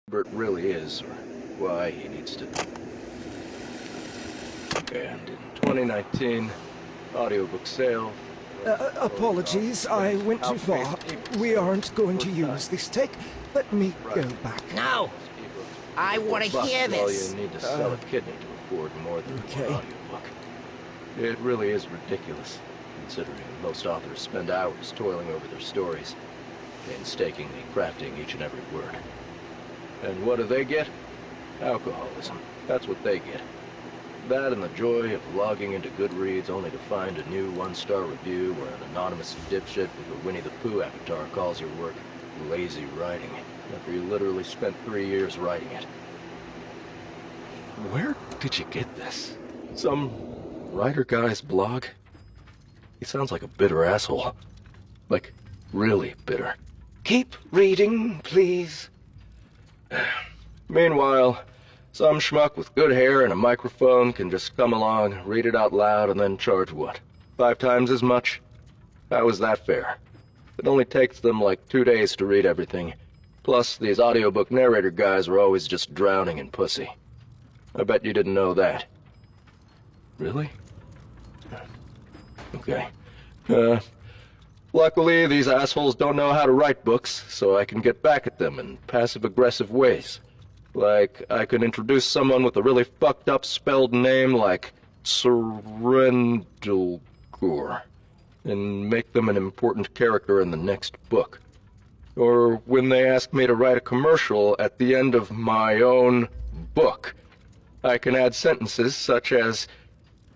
Bert really is, or why he needs to. And in 2019, audiobook sale. Apologies, I went too far. We aren't going to use this take. Let me go back. No! I want to hear All this! you need to sell a kidney to afford more than Okay. one audiobook. It really is ridiculous, considering most authors spend hours toiling over their stories, painstakingly crafting each and every word. And what do they get? Alcoholism. That's what they get. That and the joy of logging into Goodreads only to find a new one-star review where an anonymous dipshit with a Winnie the Pooh avatar calls your work lazy writing, after you literally spent 3 years writing it. Where did you get this? Some writer guy's blog? He sounds like a bitter asshole. Like, really bitter. Keep reading, please. Meanwhile, some schmuck with good hair and a microphone can just come along, read it out loud, and then charge what? 5 times as much? How is that fair? It only takes them like 2 days to read everything. Plus, these audiobook narrator guys are always just drowning in pussy. I bet you didn't know that. Really? Okay. Luckily, these assholes don't know how to write books, so I can get back at them in passive-aggressive ways. Like, I can introduce someone with a really fucked up spelled name like Surrendelgur, and make them an important character in the next book. Or when they ask me to write a commercial at the end of my own book, I can add sentences such as,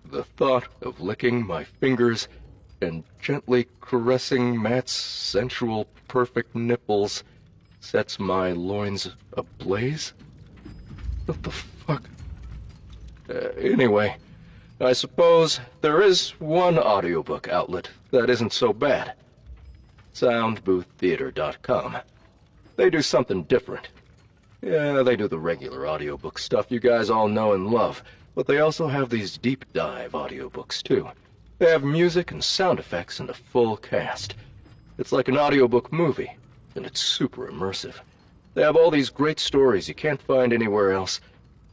"The thought of licking my fingers and gently caressing Matt's sensual, perfect nipples sets my loins ablaze." What the fuck? Anyway, I suppose there is one audiobook outlet that isn't so bad. SoundBoothTheater.com. They do something different. Yeah, they do the regular audiobook stuff you guys all know and love, but they also have these deep dive audiobooks too. They have music and sound effects and a full cast. It's like an audiobook movie, and it's super immersive. They have all these great stories you can't find anywhere else,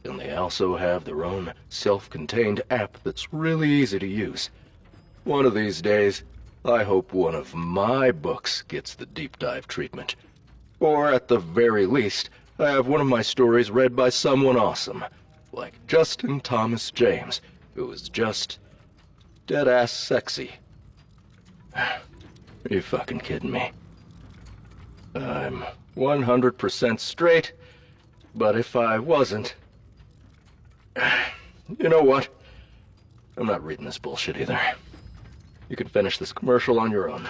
and they also have their own self-contained app that's really easy to use. One of these days, I hope one of my books gets the deep dive treatment. Or at the very least, I have one of my stories read by someone awesome, like Justin Thomas James, who is just dead-ass sexy. Are you fucking kidding me? I'm 100% straight, but if I wasn't... You know what? I'm not reading this bullshit either. You can finish this commercial on your own.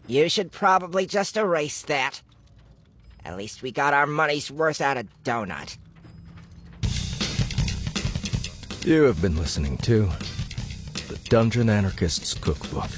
You should probably just erase that. At least we got our money's worth out of Donut. You have been listening to The Dungeon Anarchist's Cookbook.